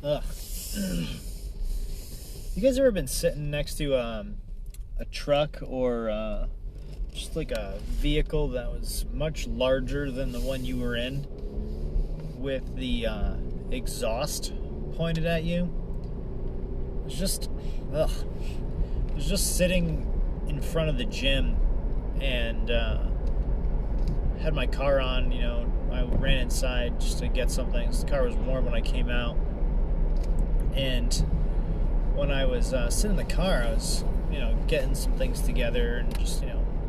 Ugh. You guys ever been sitting next to a truck or just like a vehicle that was much larger than the one you were in, with the exhaust pointed at you? It was just, ugh. I was just sitting in front of the gym and had my car on. I ran inside just to get something. The car was warm when I came out. And when I was sitting in the car, I was, getting some things together and just,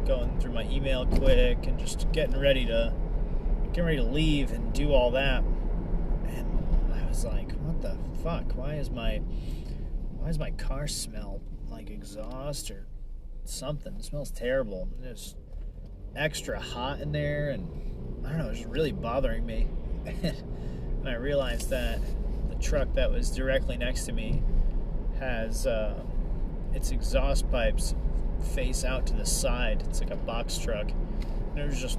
going through my email quick and just getting ready to leave and do all that. And I was like, what the fuck? Why does my car smell like exhaust or something? It smells terrible. It's extra hot in there, and I don't know, it was really bothering me. And I realized that the truck that was directly next to me has its exhaust pipes face out to the side. It's like a box truck, and it was just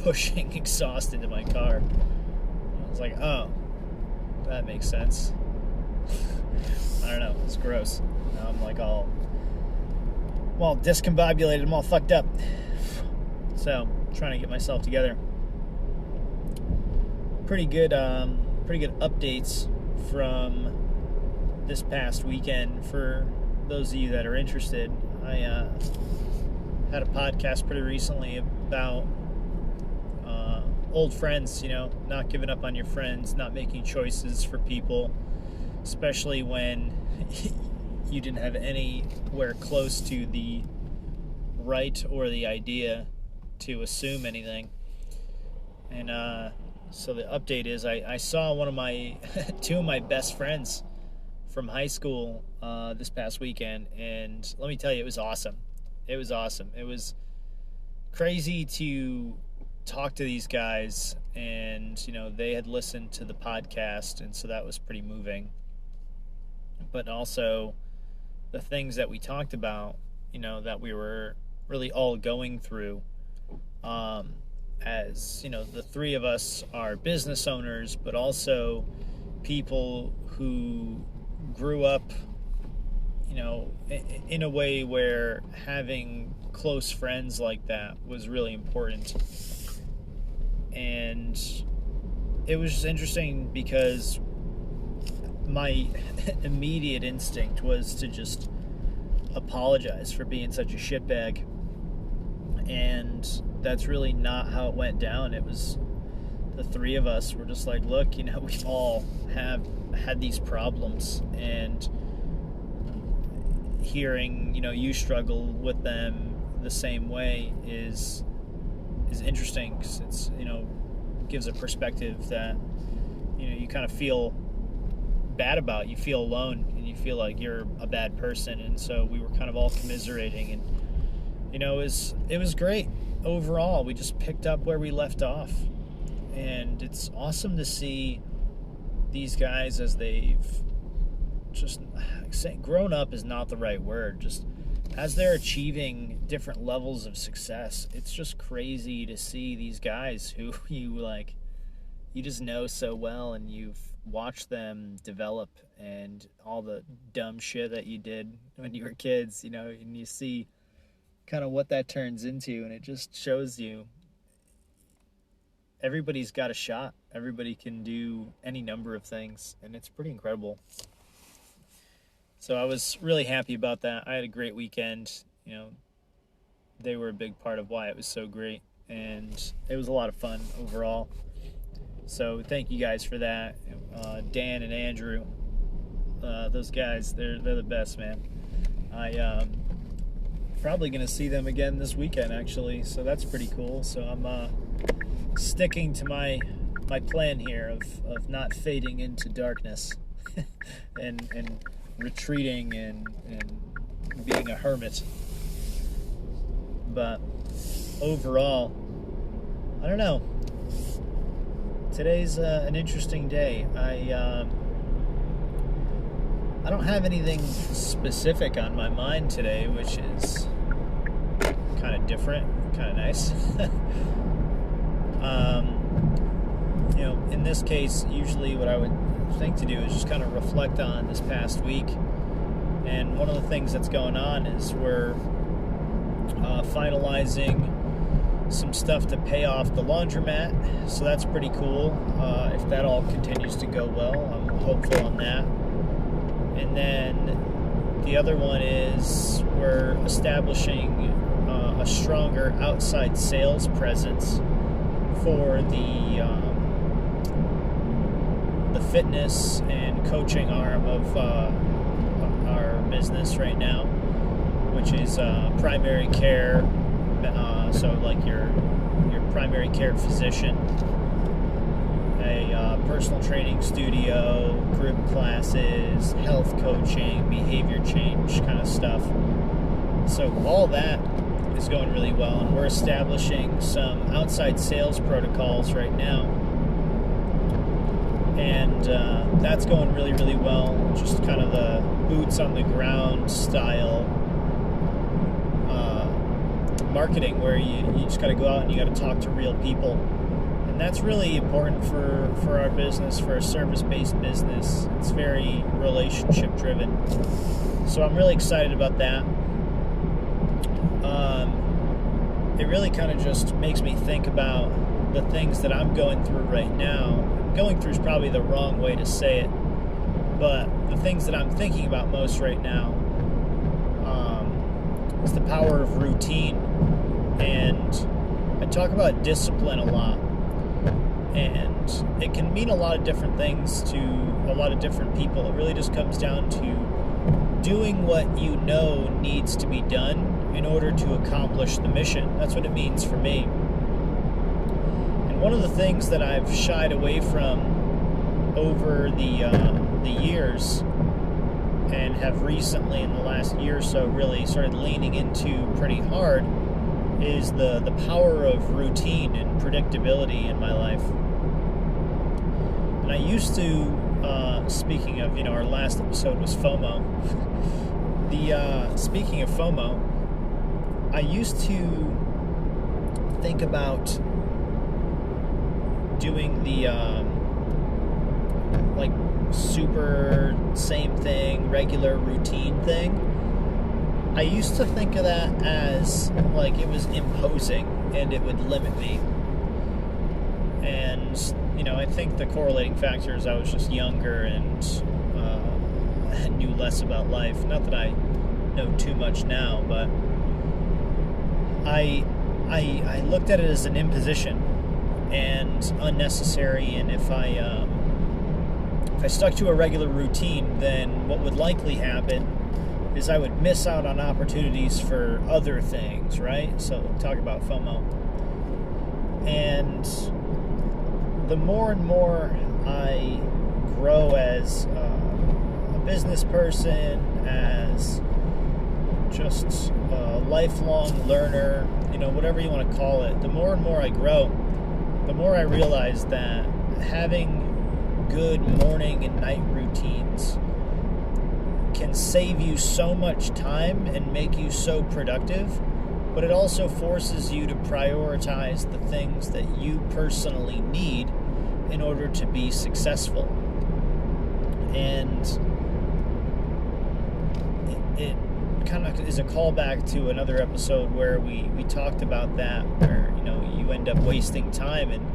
pushing exhaust into my car. I was like, oh, that makes sense. I don't know, it's gross. Now I'm like all discombobulated, I'm all fucked up. So, trying to get myself together. Pretty good updates from this past weekend for those of you that are interested. I had a podcast pretty recently about old friends, not giving up on your friends, not making choices for people, especially when you didn't have anywhere close to the right or the idea to assume anything. And so the update is I saw one of my two of my best friends from high school this past weekend, and let me tell you, it was awesome. It was crazy to talk to these guys, and they had listened to the podcast, and so that was pretty moving. But also the things that we talked about, that we were really all going through, as the three of us are business owners, but also people who grew up in a way where having close friends like that was really important. And it was just interesting because my immediate instinct was to just apologize for being such a shitbag, and that's really not how it went down. It was the three of us were just like, look, we all have had these problems, and hearing you struggle with them the same way is interesting, because it's gives a perspective that you kind of feel bad about. You feel alone, and you feel like you're a bad person. And so we were kind of all commiserating, and it was great overall. We just picked up where we left off, and it's awesome to see these guys as they've just grown up is not the right word, just as they're achieving different levels of success. It's just crazy to see these guys who you just know so well, and you've watched them develop, and all the dumb shit that you did when you were kids, and you see kind of what that turns into, and it just shows you everybody's got a shot. Everybody can do any number of things, and it's pretty incredible. So I was really happy about that. I had a great weekend. They were a big part of why it was so great, and it was a lot of fun overall. So thank you guys for that. Dan and Andrew, those guys, they're the best, man. I probably gonna see them again this weekend, actually, so that's pretty cool. So I'm sticking to my plan here of not fading into darkness and retreating and being a hermit. But overall, I don't know. Today's an interesting day. I don't have anything specific on my mind today, which is kind of different, kind of nice. In this case, usually what I would thing to do is just kind of reflect on this past week. And one of the things that's going on is we're finalizing some stuff to pay off the laundromat, so that's pretty cool. If that all continues to go well, I'm hopeful on that. And then the other one is we're establishing a stronger outside sales presence for the fitness and coaching arm of our business right now, which is primary care. So like your primary care physician, a personal training studio, group classes, health coaching, behavior change kind of stuff. So all that is going really well, and we're establishing some outside sales protocols right now, and that's going really, really well. Just kind of the boots on the ground style marketing, where you just got to go out and you got to talk to real people, and that's really important for our business, for a service-based business. It's very relationship driven, so I'm really excited about that. It really kind of just makes me think about the things that I'm going through right now. Going through is probably the wrong way to say it, but the things that I'm thinking about most right now is the power of routine. And I talk about discipline a lot, and it can mean a lot of different things to a lot of different people. It really just comes down to doing what you know needs to be done in order to accomplish the mission. That's what it means for me. And one of the things that I've shied away from over the years, and have recently in the last year or so really started leaning into pretty hard, is the power of routine and predictability in my life. And I used to, speaking of, our last episode was FOMO. Speaking of FOMO, I used to think about doing the like super same thing, regular routine thing. I used to think of that as like it was imposing and it would limit me. And I think the correlating factor is I was just younger and knew less about life. Not that I know too much now, but I looked at it as an imposition and unnecessary. And if I stuck to a regular routine, then what would likely happen is I would miss out on opportunities for other things, right? So talk about FOMO. And the more and more I grow as a business person, as just a lifelong learner, whatever you want to call it, the more and more I grow, the more I realize that having good morning and night routines can save you so much time and make you so productive, but it also forces you to prioritize the things that you personally need in order to be successful. And it kind of is a callback to another episode where we talked about that, where you end up wasting time and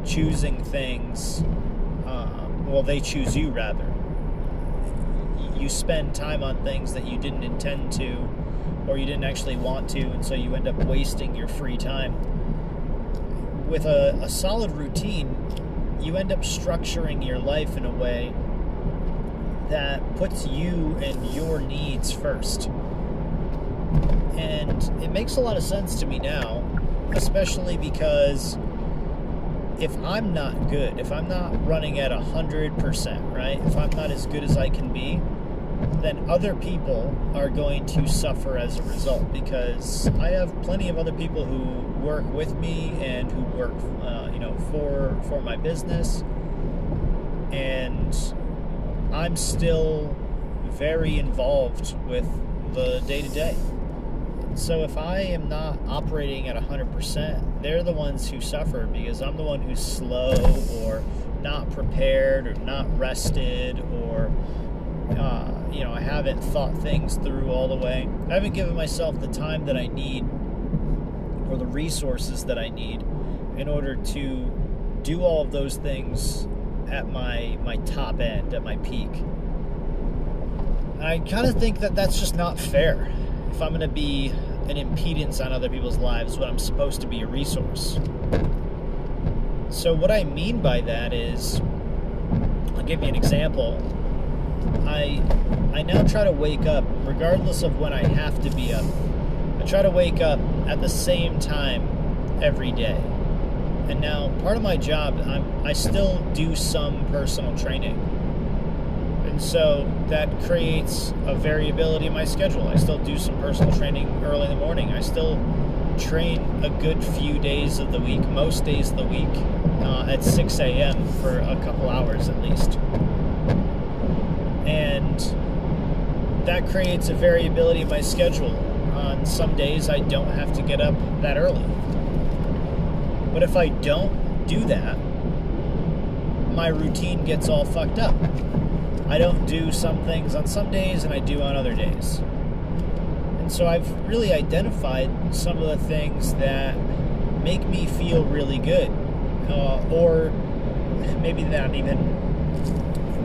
choosing things, they choose you rather. You spend time on things that you didn't intend to, or you didn't actually want to, and so you end up wasting your free time. With a solid routine, you end up structuring your life in a way that puts you and your needs first. And it makes a lot of sense to me now, especially because if I'm not good, if I'm not running at 100%, right? If I'm not as good as I can be, then other people are going to suffer as a result, because I have plenty of other people who work with me and who work, for my business, and I'm still very involved with the day-to-day. So if I am not operating at 100%, they're the ones who suffer, because I'm the one who's slow or not prepared or not rested, or I haven't thought things through all the way. I haven't given myself the time that I need or the resources that I need in order to do all of those things at my top end, at my peak. And I kind of think that that's just not fair. If I'm going to be an impedance on other people's lives when I'm supposed to be a resource. So what I mean by that is, I'll give you an example. I now try to wake up, regardless of when I have to be up. I try to wake up at the same time every day. And now, part of my job, I still do some personal training. And so that creates a variability in my schedule. I still do some personal training early in the morning. I still train a good few days of the week, most days of the week, at 6 a.m. for a couple hours at least. And that creates a variability in my schedule. On some days, I don't have to get up that early. But if I don't do that, my routine gets all fucked up. I don't do some things on some days and I do on other days. And so I've really identified some of the things that make me feel really good. Or maybe not even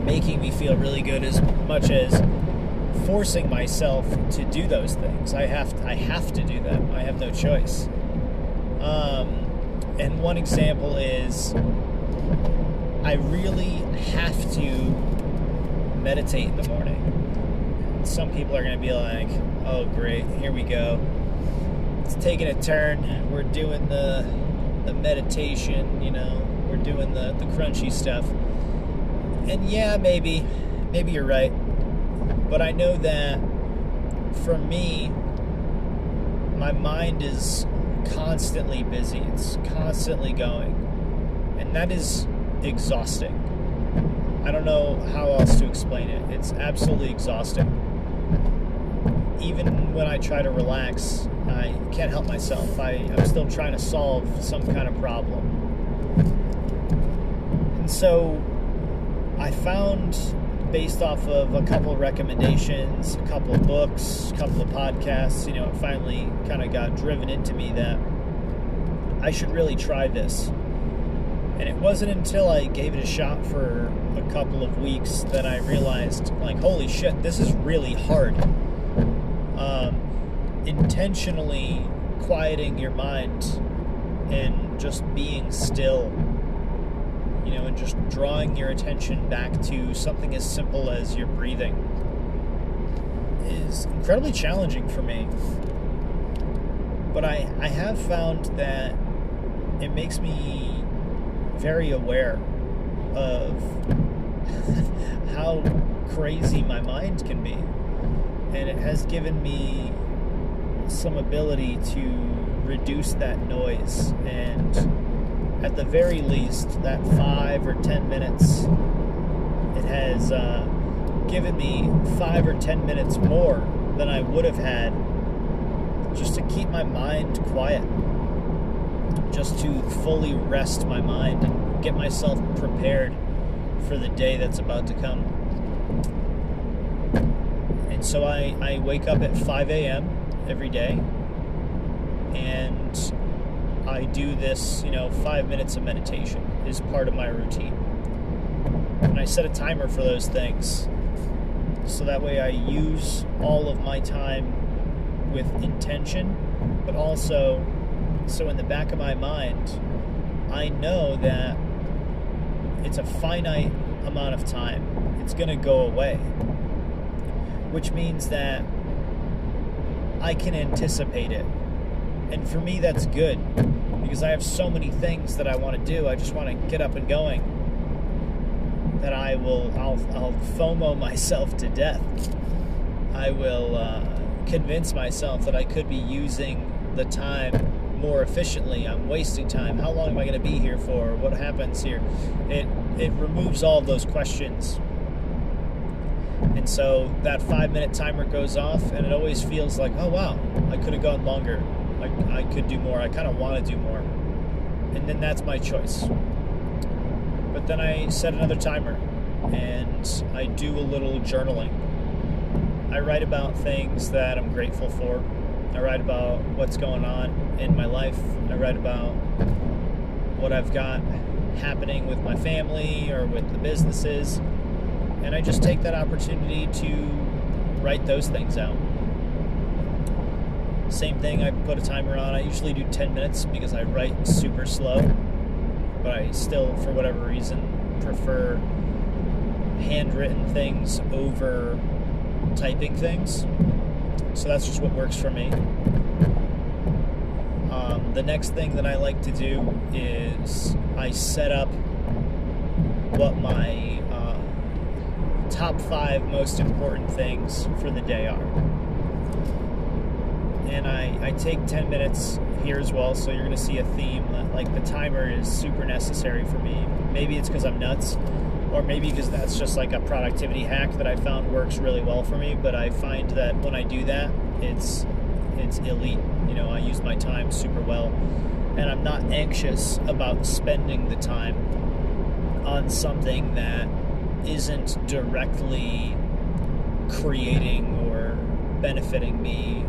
making me feel really good as much as forcing myself to do those things. I have to do them. I have no choice. And one example is I really have to meditate in the morning. Some people are going to be like, oh great, here we go. It's taking a turn. We're doing the meditation, we're doing the crunchy stuff. And yeah, maybe you're right. But I know that for me, my mind is constantly busy. It's constantly going. And that is exhausting. I don't know how else to explain it. It's absolutely exhausting. Even when I try to relax, I can't help myself. I'm still trying to solve some kind of problem. And so I found, based off of a couple of recommendations, a couple of books, a couple of podcasts, it finally kind of got driven into me that I should really try this. And it wasn't until I gave it a shot for a couple of weeks that I realized, like, holy shit, this is really hard. Intentionally quieting your mind and just being still, and just drawing your attention back to something as simple as your breathing is incredibly challenging for me. But I have found that it makes me very aware of how crazy my mind can be. And it has given me some ability to reduce that noise, and at the very least, that 5 or 10 minutes, it has given me 5 or 10 minutes more than I would have had just to keep my mind quiet, just to fully rest my mind and get myself prepared for the day that's about to come. And so I wake up at 5 a.m. every day, and I do this, 5 minutes of meditation is part of my routine. And I set a timer for those things, so that way I use all of my time with intention, but also, so in the back of my mind, I know that it's a finite amount of time. It's going to go away, which means that I can anticipate it. And for me, that's good, because I have so many things that I want to do. I just want to get up and going, that I'll FOMO myself to death. I will convince myself that I could be using the time more efficiently. I'm wasting time. How long am I going to be here for? What happens here? It removes all of those questions. And so that 5-minute timer goes off, and it always feels like, oh wow, I could have gone longer. I could do more. I kind of want to do more. And then that's my choice. But then I set another timer and I do a little journaling. I write about things that I'm grateful for. I write about what's going on in my life. I write about what I've got happening with my family or with the businesses. And I just take that opportunity to write those things out. Same thing, I put a timer on. I usually do 10 minutes because I write super slow. But I still, for whatever reason, prefer handwritten things over typing things. So that's just what works for me. The next thing that I like to do is I set up what my top 5 most important things for the day are. And I take 10 minutes here as well, so you're going to see a theme. Like, the timer is super necessary for me. Maybe it's because I'm nuts, or maybe because that's just like a productivity hack that I found works really well for me. But I find that when I do that, it's elite. You know, I use my time super well, and I'm not anxious about spending the time on something that isn't directly creating or benefiting me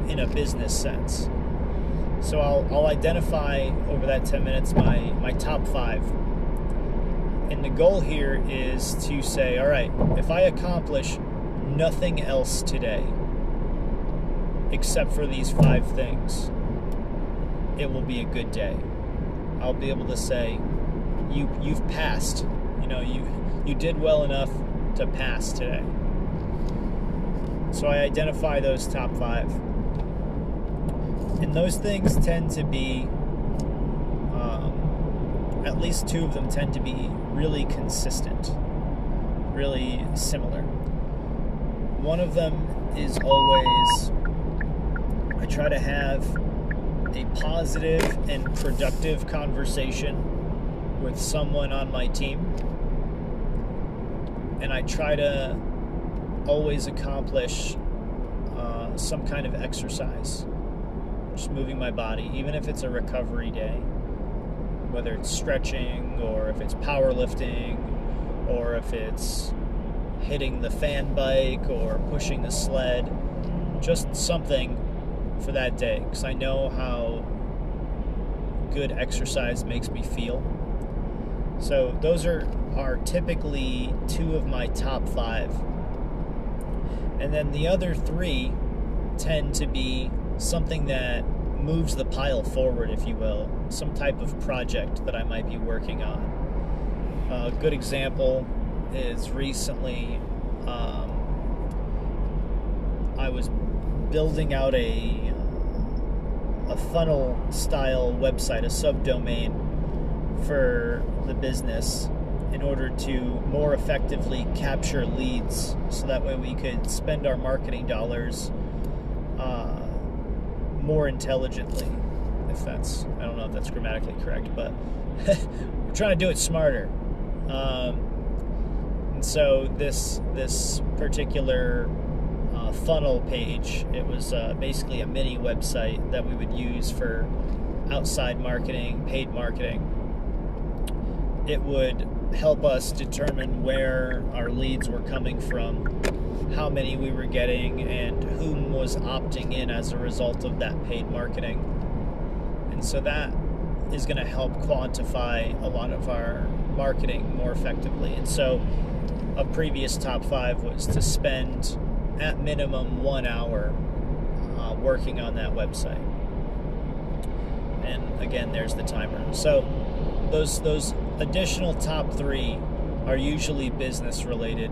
in a business sense. So I'll identify over that 10 minutes my top 5. And the goal here is to say, all right, if I accomplish nothing else today except for these 5 things, it will be a good day. I'll be able to say, you've passed. You know, you did well enough to pass today. So I identify those top 5. And those things tend to be, at least 2 of them tend to be really consistent, really similar. One of them is always, I try to have a positive and productive conversation with someone on my team. And I try to always accomplish some kind of exercise. Just moving my body, even if it's a recovery day, whether it's stretching or if it's powerlifting or if it's hitting the fan bike or pushing the sled, just something for that day, because I know how good exercise makes me feel. So those are typically 2 of my top 5. And then the other 3 tend to be something that moves the pile forward, if you will, some type of project that I might be working on. A good example is recently I was building out a funnel style website, a subdomain for the business in order to more effectively capture leads, so that way we could spend our marketing dollars more intelligently, if that's, I don't know if that's grammatically correct, but we're trying to do it smarter. And so this particular funnel page, it was basically a mini website that we would use for outside marketing, paid marketing. It would help us determine where our leads were coming from, how many we were getting, and whom was opting in as a result of that paid marketing. And so that is going to help quantify a lot of our marketing more effectively. And so a previous top 5 was to spend at minimum 1 hour working on that website. And again, there's the timer. So those additional top 3 are usually business related,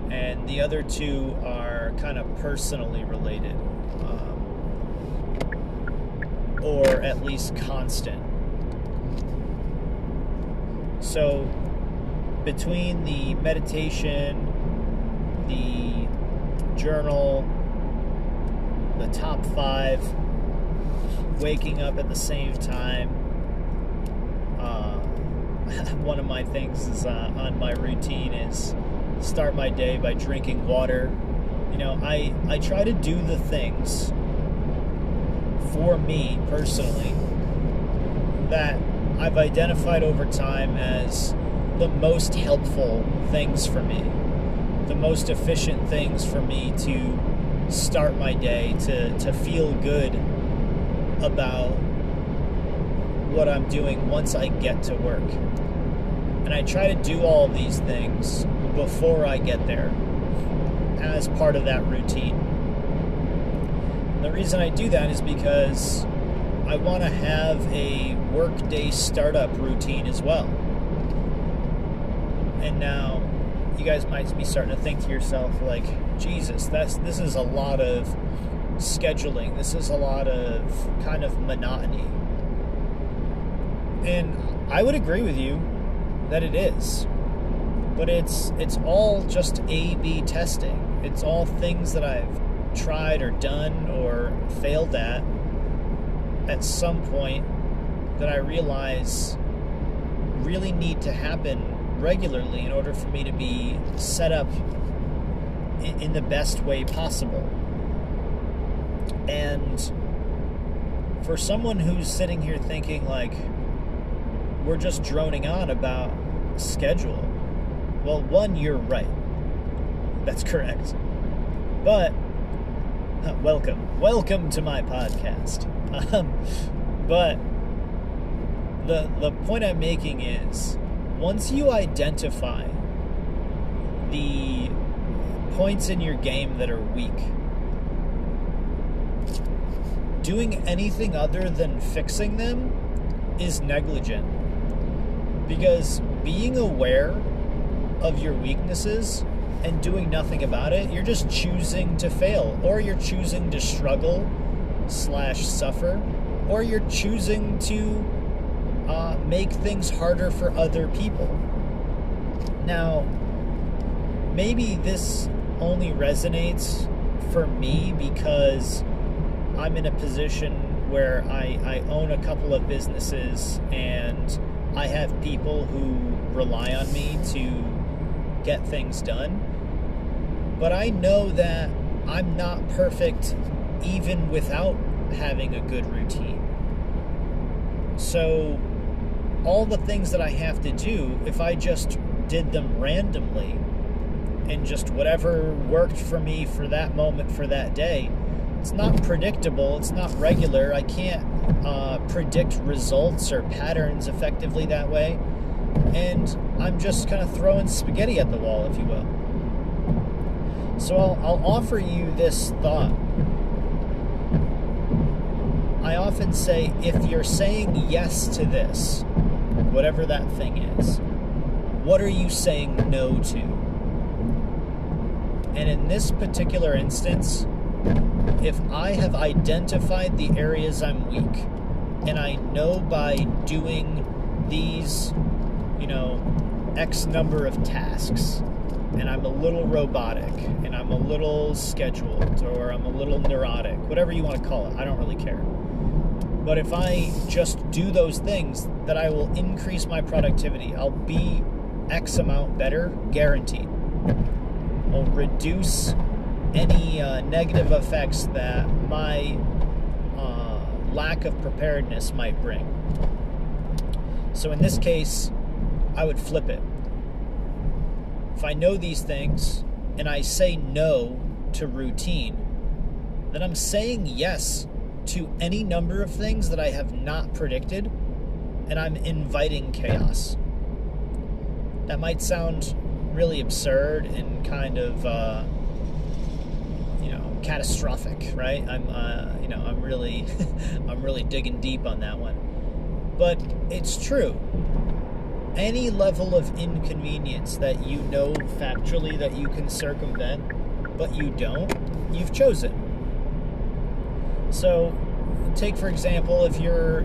and the other 2 are kind of personally related, or at least constant. So between the meditation, the journal, the top 5, waking up at the same time, one of my things is on my routine is start my day by drinking water. You know, I try to do the things for me personally that I've identified over time as the most helpful things for me, the most efficient things for me to start my day, to feel good about what I'm doing once I get to work. And I try to do all these things before I get there as part of that routine. And the reason I do that is because I want to have a workday startup routine as well. And now you guys might be starting to think to yourself, like, Jesus, this is a lot of scheduling. This is a lot of kind of monotony. And I would agree with you that it is. But it's all just A/B testing. It's all things that I've tried or done or failed at some point that I realize really need to happen regularly in order for me to be set up in the best way possible. And for someone who's sitting here thinking like we're just droning on about schedule, well, one, you're right. That's correct. But welcome to my podcast. But the point I'm making is, once you identify the points in your game that are weak, doing anything other than fixing them is negligent. Because being aware of your weaknesses and doing nothing about it, you're just choosing to fail, or you're choosing to struggle / suffer, or you're choosing to make things harder for other people. Now, maybe this only resonates for me because I'm in a position where I own a couple of businesses and I have people who rely on me to get things done. But I know that I'm not perfect even without having a good routine. So all the things that I have to do, if I just did them randomly and just whatever worked for me for that moment, for that day, it's not predictable, it's not regular. I can't predict results or patterns effectively that way. And I'm just kind of throwing spaghetti at the wall, if you will. So I'll offer you this thought. I often say, if you're saying yes to this, whatever that thing is, what are you saying no to? And in this particular instance, if I have identified the areas I'm weak, and I know by doing these, X number of tasks, and I'm a little robotic, and I'm a little scheduled, or I'm a little neurotic, whatever you want to call it, I don't really care. But if I just do those things, that I will increase my productivity. I'll be X amount better, guaranteed. I'll reduce any negative effects that my lack of preparedness might bring. So in this case, I would flip it. If I know these things and I say no to routine, then I'm saying yes to any number of things that I have not predicted, and I'm inviting chaos. That might sound really absurd and kind of catastrophic, right? I'm really I'm really digging deep on that one. But it's true. Any level of inconvenience that you know factually that you can circumvent, but you don't, you've chosen. So, take for example, if you're,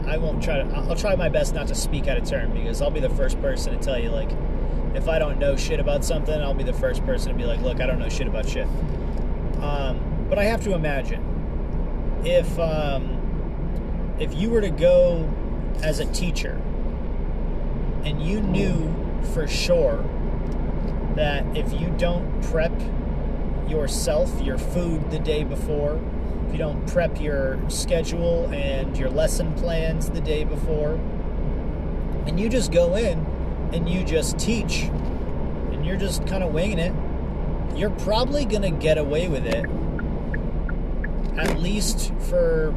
I'll try my best not to speak out of turn, because I'll be the first person to tell you, like, if I don't know shit about something, I'll be the first person to be like, look, I don't know shit about shit. But I have to imagine, if you were to go as a teacher, and you knew for sure that if you don't prep yourself, your food the day before, if you don't prep your schedule and your lesson plans the day before, and you just go in and you just teach, and you're just kind of winging it, you're probably going to get away with it, at least for,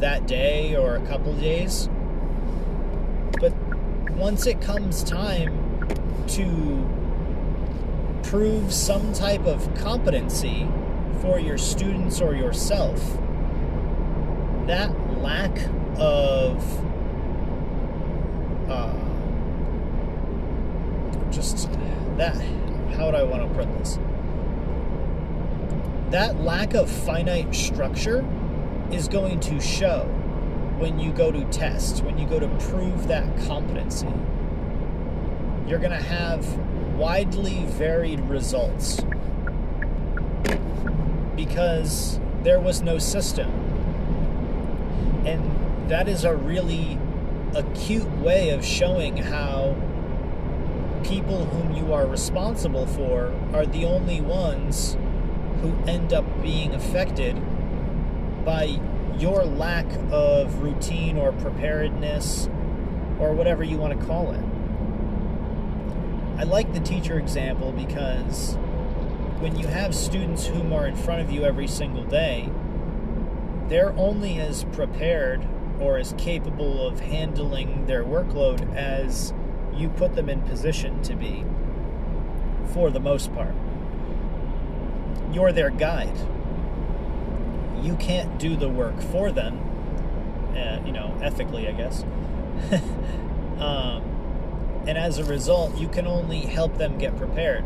that day or a couple days. But once it comes time to prove some type of competency for your students or yourself, that lack of how do I want to put this? That lack of finite structure is going to show when you go to test, when you go to prove that competency. You're going to have widely varied results because there was no system. And that is a really acute way of showing how people whom you are responsible for are the only ones who end up being affected by your lack of routine or preparedness or whatever you want to call it. I like the teacher example because when you have students whom are in front of you every single day, they're only as prepared or as capable of handling their workload as you put them in position to be, for the most part. You're their guide. You can't do the work for them, ethically, I guess. And as a result, you can only help them get prepared.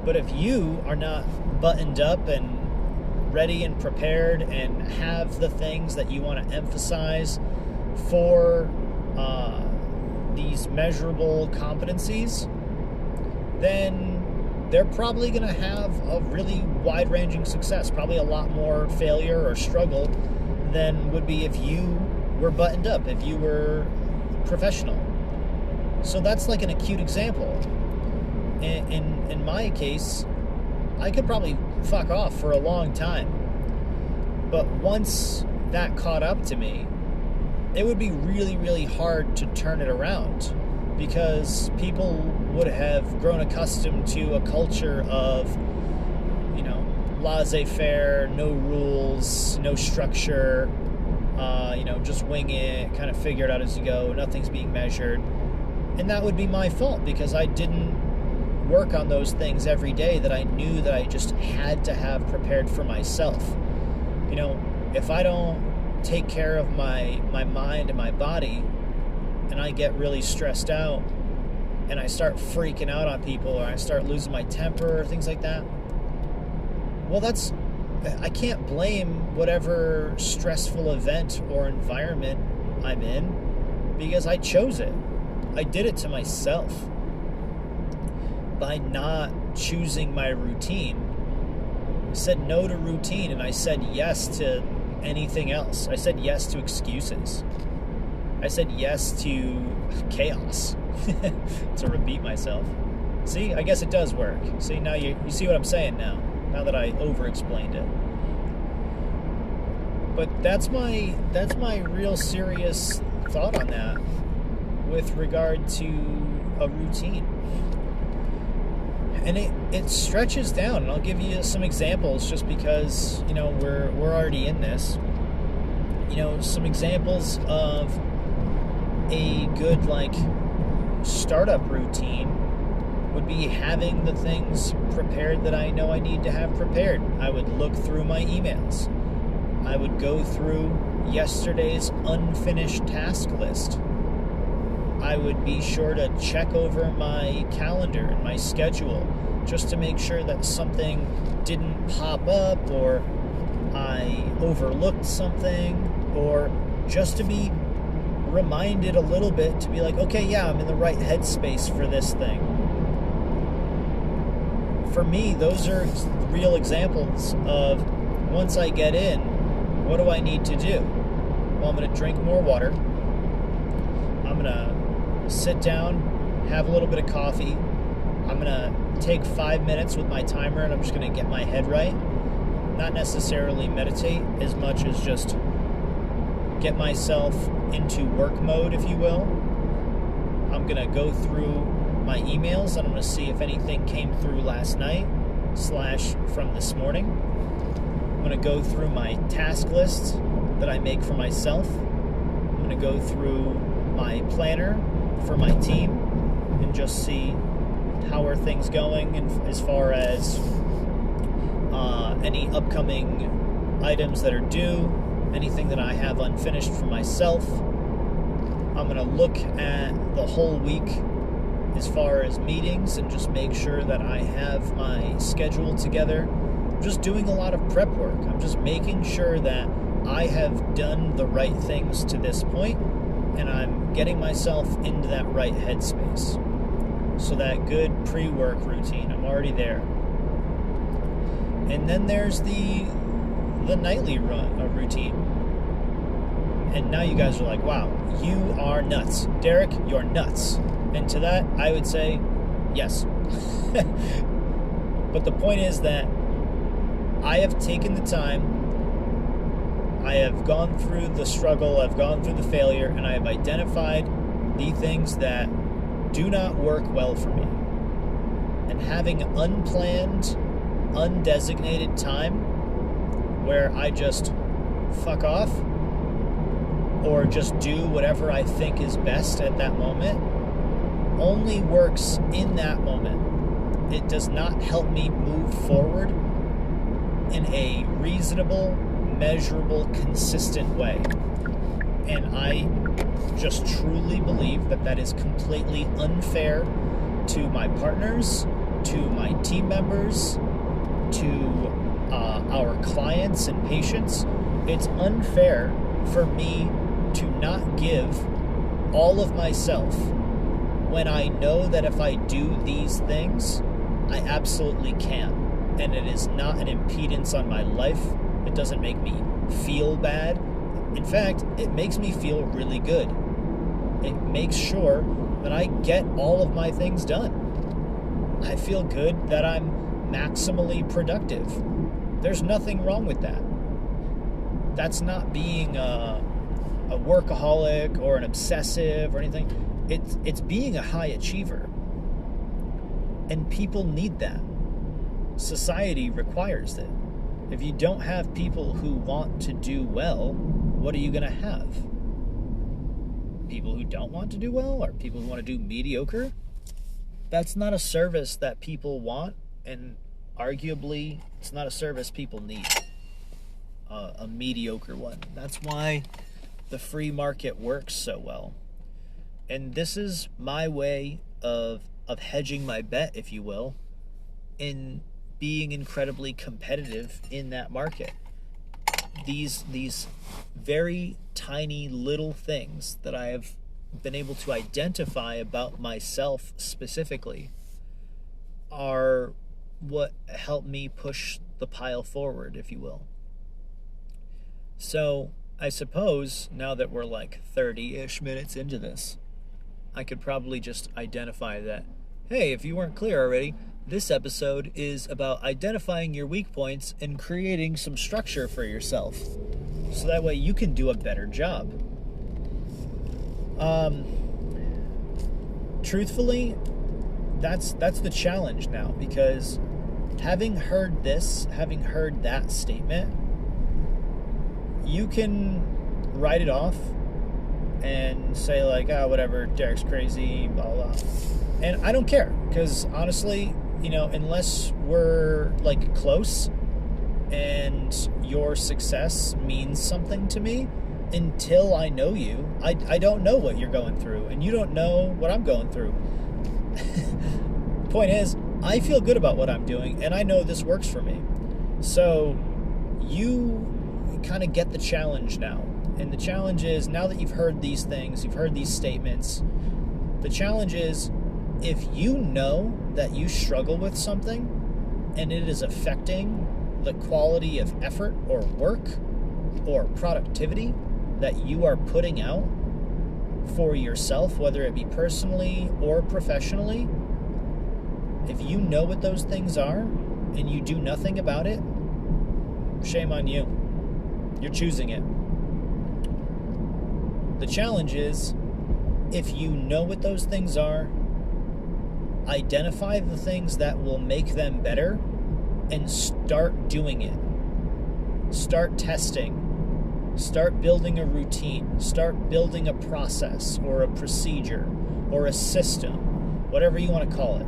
But if you are not buttoned up and ready and prepared and have the things that you want to emphasize for these measurable competencies, then they're probably going to have a really wide-ranging success, probably a lot more failure or struggle than would be if you were buttoned up, if you were professional. So that's like an acute example. In my case, I could probably fuck off for a long time. But once that caught up to me, it would be really, really hard to turn it around because people would have grown accustomed to a culture of, laissez-faire, no rules, no structure, just wing it, kind of figure it out as you go, nothing's being measured. And that would be my fault because I didn't work on those things every day that I knew that I just had to have prepared for myself. If I don't take care of my mind and my body, and I get really stressed out, and I start freaking out on people, or I start losing my temper, or things like that, well, I can't blame whatever stressful event or environment I'm in because I chose it. I did it to myself by not choosing my routine. I said no to routine, and I said yes to anything else. I said yes to excuses. I said yes to chaos. To repeat myself. See, I guess it does work. See, now you see what I'm saying now that I over-explained it. But that's my real serious thought on that with regard to a routine. And it stretches down, and I'll give you some examples just because, we're already in this. Some examples of a good, startup routine would be having the things prepared that I know I need to have prepared. I would look through my emails. I would go through yesterday's unfinished task list. I would be sure to check over my calendar and my schedule just to make sure that something didn't pop up or I overlooked something, or just to be reminded a little bit to be like, okay, yeah, I'm in the right headspace for this thing. For me, those are real examples of once I get in, what do I need to do? Well, I'm going to drink more water. I'm going to sit down, have a little bit of coffee. I'm going to take 5 minutes with my timer, and I'm just going to get my head right. Not necessarily meditate as much as just get myself into work mode, if you will. I'm going to go through my emails, and I'm going to see if anything came through last night / from this morning. I'm going to go through my task list that I make for myself. I'm going to go through my planner for my team and just see how are things going, and as far as any upcoming items that are due, anything that I have unfinished for myself. I'm going to look at the whole week as far as meetings and just make sure that I have my schedule together. I'm just doing a lot of prep work. I'm just making sure that I have done the right things to this point, and I'm getting myself into that right headspace. So that good pre-work routine, I'm already there. And then there's the nightly routine. And now you guys are like, wow, you are nuts. Derek, you're nuts. And to that, I would say, yes. But the point is that I have taken the time, I have gone through the struggle, I've gone through the failure, and I have identified the things that do not work well for me. And having unplanned, undesignated time where I just fuck off or just do whatever I think is best at that moment only works in that moment. It does not help me move forward in a reasonable, measurable, consistent way. And I just truly believe that that is completely unfair to my partners, to my team members, to our clients and patients. It's unfair for me to not give all of myself when I know that if I do these things, I absolutely can. And it is not an impedance on my life. It doesn't make me feel bad. In fact, it makes me feel really good. It makes sure that I get all of my things done. I feel good that I'm maximally productive. There's nothing wrong with that. That's not being a workaholic or an obsessive or anything. It's being a high achiever. And people need that. Society requires it. If you don't have people who want to do well, what are you going to have? People who don't want to do well, or people who want to do mediocre? That's not a service that people want, and arguably, it's not a service people need. A mediocre one. That's why the free market works so well. And this is my way of hedging my bet, if you will, in being incredibly competitive in that market. These very tiny little things that I have been able to identify about myself specifically are what help me push the pile forward, if you will. So I suppose now that we're like 30-ish minutes into this, I could probably just identify that, hey, if you weren't clear already, this episode is about identifying your weak points and creating some structure for yourself, so that way you can do a better job. Truthfully, that's the challenge now, because having heard that statement, you can write it off and say like, whatever, Derek's crazy, blah, blah. And I don't care, because honestly, unless we're like close and your success means something to me, until I know you, I don't know what you're going through, and you don't know what I'm going through. Point is, I feel good about what I'm doing, and I know this works for me. So you kind of get the challenge now. And the challenge is, now that you've heard these things, you've heard these statements, the challenge is, if you know that you struggle with something and it is affecting the quality of effort or work or productivity that you are putting out for yourself, whether it be personally or professionally, if you know what those things are and you do nothing about it, shame on you. You're choosing it. The challenge is, If you know what those things are, identify the things that will make them better and start doing it. Start testing. Start building a routine. Start building a process or a procedure or a system, whatever you want to call it.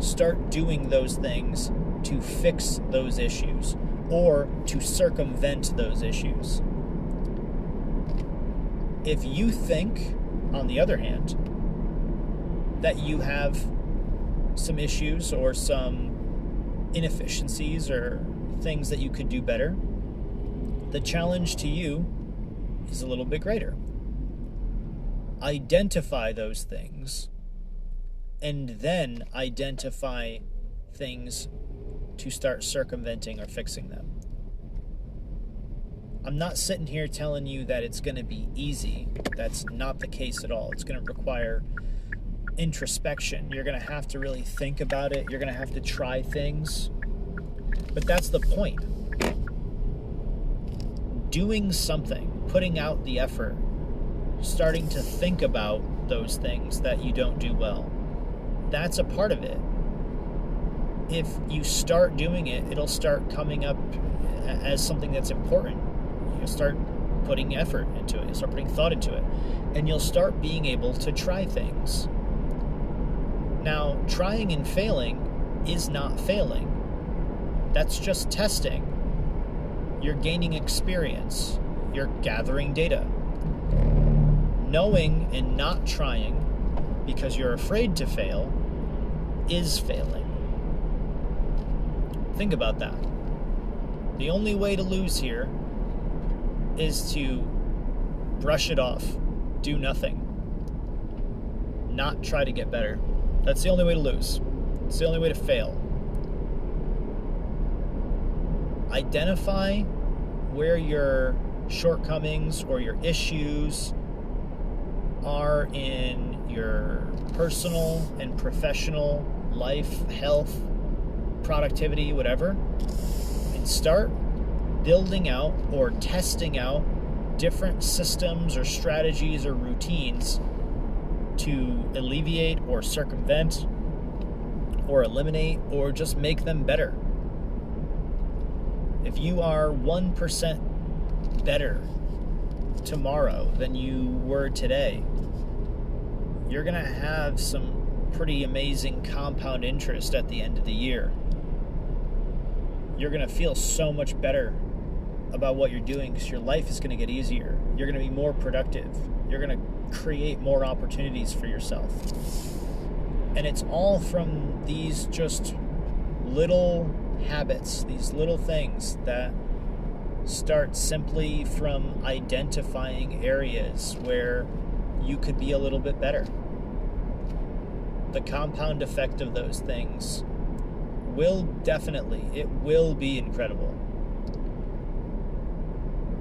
Start doing those things to fix those issues or to circumvent those issues. If you think, on the other hand, that you have some issues or some inefficiencies or things that you could do better, the challenge to you is a little bit greater. Identify those things and then identify things to start circumventing or fixing them. I'm not sitting here telling you that it's going to be easy. That's not the case at all. It's going to require introspection. You're going to have to really think about it. You're going to have to try things. But that's the point. Doing something, putting out the effort, starting to think about those things that you don't do well, that's a part of it. If you start doing it, it'll start coming up as something that's important. You'll start putting effort into it. You'll start putting thought into it. And you'll start being able to try things. Now, trying and failing is not failing. That's just testing. You're gaining experience. You're gathering data. Knowing and not trying because you're afraid to fail is failing. Think about that. The only way to lose here is to brush it off, do nothing, not try to get better. That's the only way to lose. It's the only way to fail. Identify where your shortcomings or your issues are in your personal and professional life, health, productivity, whatever, and start building out or testing out different systems or strategies or routines to alleviate or circumvent or eliminate or just make them better. If you are 1% better tomorrow than you were today, you're going to have some pretty amazing compound interest at the end of the year. You're going to feel so much better about what you're doing because your life is going to get easier. You're going to be more productive. You're going to create more opportunities for yourself. And it's all from these just little habits, these little things that start simply from identifying areas where you could be a little bit better. The compound effect of those things will be incredible.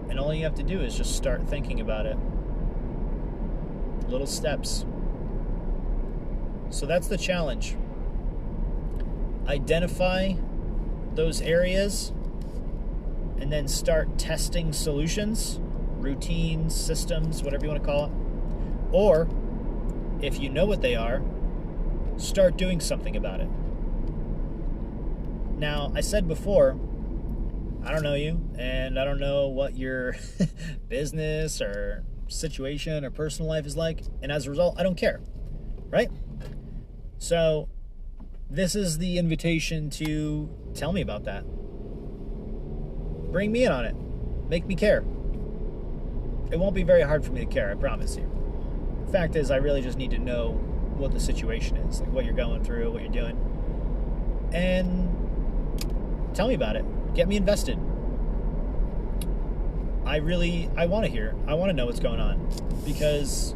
And all you have to do is just start thinking about it. Little steps. So that's the challenge. Identify those areas and then start testing solutions, routines, systems, whatever you want to call it. Or, if you know what they are, start doing something about it. Now, I said before, I don't know you, and I don't know what your business or situation or personal life is like, and as a result, I don't care, right? So, this is the invitation to tell me about that. Bring me in on it. Make me care. It won't be very hard for me to care, I promise you. The fact is, I really just need to know what the situation is, like what you're going through, what you're doing. And tell me about it. Get me invested. I want to hear. I want to know what's going on, because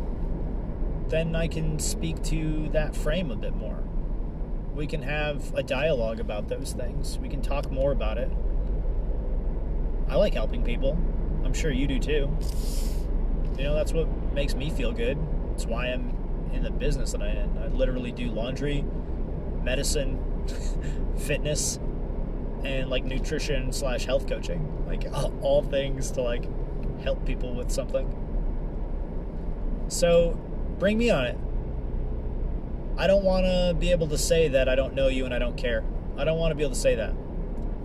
then I can speak to that frame a bit more. We can have a dialogue about those things. We can talk more about it. I like helping people. I'm sure you do too. You know, that's what makes me feel good. It's why I'm in the business that I'm in. I literally do laundry, medicine, fitness, and like nutrition / health coaching. Like all things to like help people with something. So bring me on it. I don't want to be able to say that I don't know you and I don't care. I don't want to be able to say that.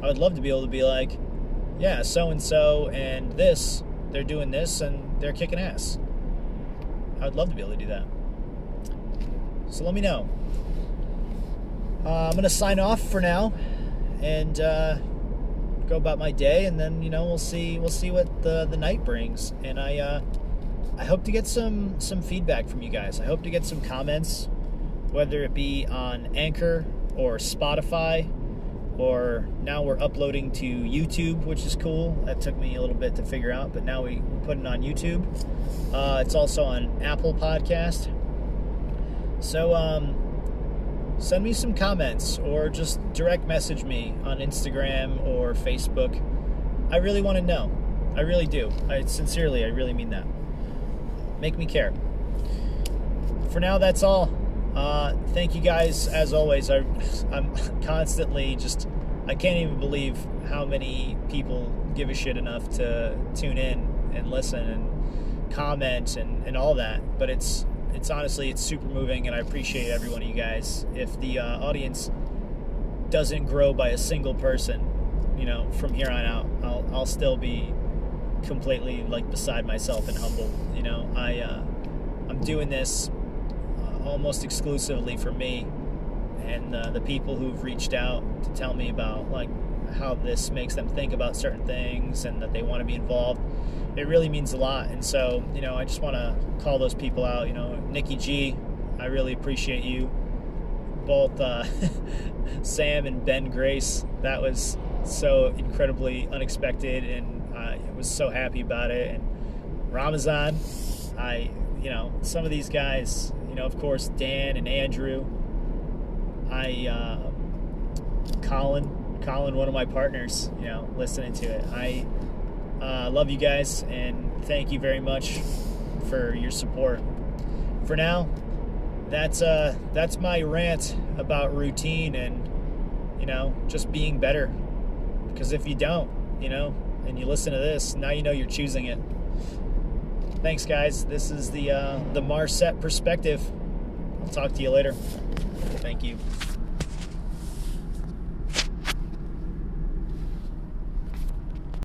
I would love to be able to be like, yeah, so-and-so and this, they're doing this and they're kicking ass. I would love to be able to do that. So let me know. I'm going to sign off for now and go about my day, and then, we'll see what the night brings. And I hope to get some feedback from you guys. I hope to get some comments, whether it be on Anchor or Spotify, or now we're uploading to YouTube, which is cool. That took me a little bit to figure out, but now we're putting it on YouTube. It's also on Apple Podcast. So send me some comments or just direct message me on Instagram or Facebook. I really want to know. I really do. I really mean that. Make me care. For now, that's all. Thank you guys, as always. I'm constantly I can't even believe how many people give a shit enough to tune in and listen and comment and all that. But it's honestly, it's super moving, and I appreciate every one of you guys. If the audience doesn't grow by a single person, from here on out, I'll still be completely beside myself and humble. I'm doing this almost exclusively for me and the people who've reached out to tell me about how this makes them think about certain things and that they want to be involved. It really means a lot. And so, I just want to call those people out. Nikki G, I really appreciate you. Both Sam and Ben Grace, that was so incredibly unexpected, and I was so happy about it. And Ramazan, some of these guys, of course, Dan and Andrew, Colin, one of my partners, listening to it. I love you guys, and thank you very much for your support. For now, that's my rant about routine and, just being better. Because if you don't, and you listen to this, now you're choosing it. Thanks, guys. This is the Marset Perspective. I'll talk to you later. Thank you.